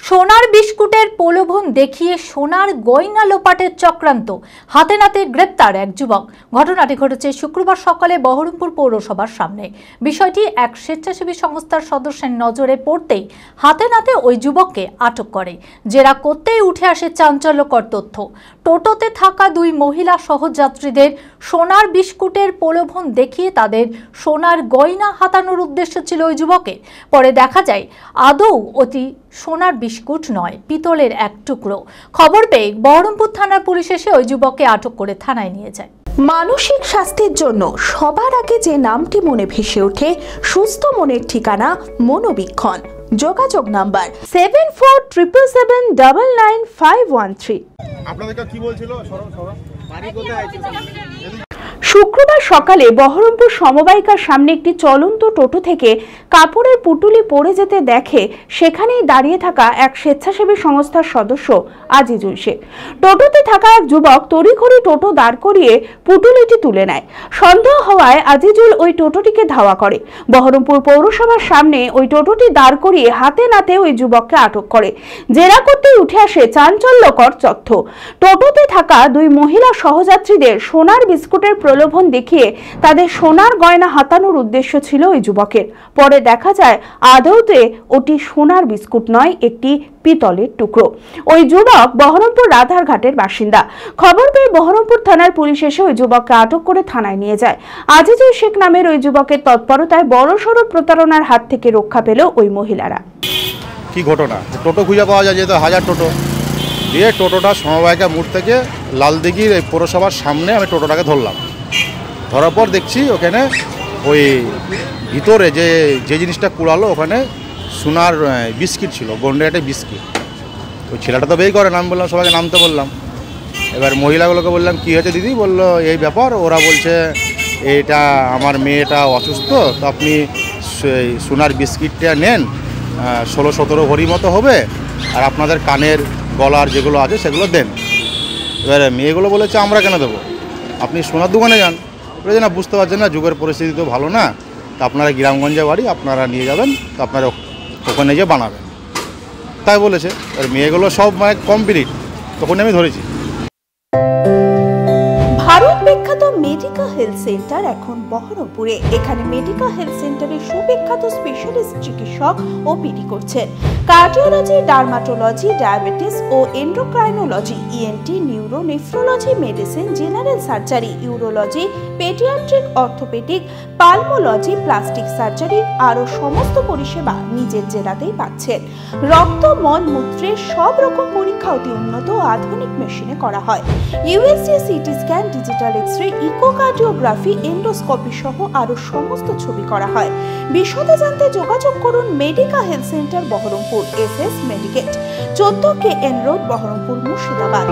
সোনার বিস্কুটের প্রলোভন দেখিয়ে সোনার গয়না লোপাটের চক্রান্ত, হাতে নাতে গ্রেপ্তার এক যুবক। ঘটনাটি ঘটেছে শুক্রবার সকালে বহরমপুর পৌরসভার সামনে। বিষয়টি এক স্বেচ্ছাসেবী সংস্থার সদস্যের নজরে পড়তেই হাতে নাতে ওই যুবককে আটক করে। জেরা করতেই উঠে আসে চাঞ্চল্যকর তথ্য। টোটোতে থাকা দুই মহিলা সহযাত্রীদের সোনার বিস্কুটের প্রলোভন দেখিয়ে তাদের সোনার গয়না হাতানোর উদ্দেশ্য ছিল ওই যুবকের। পরে দেখা যায় আদৌ অতি সোনার বিস্কুট নয়, পিতলের এক টুকরো। খবর পেয়ে বহরমপুর থানার পুলিশ এসে ওই যুবককে আটক করে থানায় নিয়ে যায়। মানসিক স্বাস্থ্যের জন্য সবার আগে যে নামটি মনে ভেসে ওঠে, সুস্থ মনের ঠিকানা মনোবীক্ষণ। যোগাযোগ নাম্বার 7477799513। আপনাদেরকে কি বলছিল? বাড়ি কোথায়? শুক্রবার সকালে বহরমপুর সমবায়িকার সামনে একটি চলন্ত টোটো থেকে কাপড়ের পুটুলি পড়ে যেতে দেখে সেখানেই দাঁড়িয়ে থাকা এক স্বেচ্ছাসেবী সংস্থার সদস্য আজিজুল শেখ। টোটোতে থাকা এক যুবক তড়িঘড়ি টোটো দাঁড় করিয়ে পুটুলিটি তুলে নেয়। সন্দেহ হওয়ায় আজিজুল ওই টোটোটিকে ধাওয়া করে। বহরমপুর পৌরসভার সামনে ওই টোটোটি দাঁড় করিয়ে হাতে নাতে ওই যুবককে আটক করে। জেরা করতেই উঠে আসে চাঞ্চল্যকর তথ্য। টোটোতে থাকা দুই মহিলা সহযাত্রীদের সোনার বিস্কুটের প্রলোভন দেখিয়ে তাদের সোনার গয়না হাতানোর উদ্দেশ্য ছিল ওই যুবকের। পরে দেখা যায় আদৌতে ওটি সোনার বিস্কুট নয়, একটি পিতলের টুকরো। ওই যুবক বহরমপুর রাধারঘাটের বাসিন্দা। খবর পেয়ে বহরমপুর থানার পুলিশ এসে ওই যুবককে আটক করে থানায় নিয়ে যায়। আজিজুল শেখ নামের ওই যুবকের তৎপরতায় বড়সড় প্রতারণার হাত থেকে রক্ষা পেল ওই মহিলারা। কি ঘটনা? টোটো খুঁজে পাওয়া যায়, যেহেতু হাজার টোটো দিয়ে টোটোটা সমবায়িকা মোড় থেকে লালদিঘির এই পৌরসভার সামনে আমি টোটোটাকে ধরলাম। ধরার পর দেখছি ওখানে ওই ভিতরে যে জিনিসটা কুড়ালো, ওখানে সোনার বিস্কিট ছিল, গন্ডাটে বিস্কিট। ওই ছেলেটা তো বেই করে, নাম বললাম, সবাইকে নামতে বললাম। এবার মহিলাগুলোকে বললাম কি হয়েছে দিদি? বললো এই ব্যাপার। ওরা বলছে এইটা আমার মেয়েটা অসুস্থ, তো আপনি সোনার বিস্কিটটা নেন, 16-17 ভরি মতো হবে, আর আপনাদের কানের গলার যেগুলো আছে সেগুলো দেন। এবারে মেয়েগুলো বলেছে আমরা কেন দেবো, আপনি সোনার দোকানে যান। বলেছে না, বুঝতে পারছেন না, যুগের পরিস্থিতি তো ভালো না, তা আপনারা গ্রামগঞ্জে বাড়ি, আপনারা নিয়ে যাবেন, তো আপনারা ওখানে গিয়ে বানাবেন, তাই বলেছে। আর মেয়েগুলো সব মানে কমপ্লিট, তখন আমি ধরেছি। ভারত বিখ্যাত মেডিকা হেলথ সেন্টার এখন বহরমপুরে। এখানে মেডিকা হেলথ সেন্টারে সুবিখ্যাত স্পেশালিস্ট চিকিৎসক ওপিডি করছেন। কার্ডিওলজি, ডার্মাটোলজি, ডায়াবেটিস ও endocrinology, ENT, neuro, nephrology, medicine, general surgery, urology, paediatric, orthopaedic, pulmonology, plastic surgery আরও সমস্ত পরিষেবা নিজের জেলাতেই পাচ্ছেন। রক্ত, মল, মূত্রের সব রকম পরীক্ষা অতি উন্নত ও আধুনিক মেশিনে করা হয়। USG, CT scan, digital X-ray, echocardiography, endoscopy সহ আরো সমস্ত ছবি করা হয়। বিশদে জানতে যোগাযোগ করুন Medica health centre Baharampur, SS Medicate, 14 KN road, Baharampur, Murshidabad.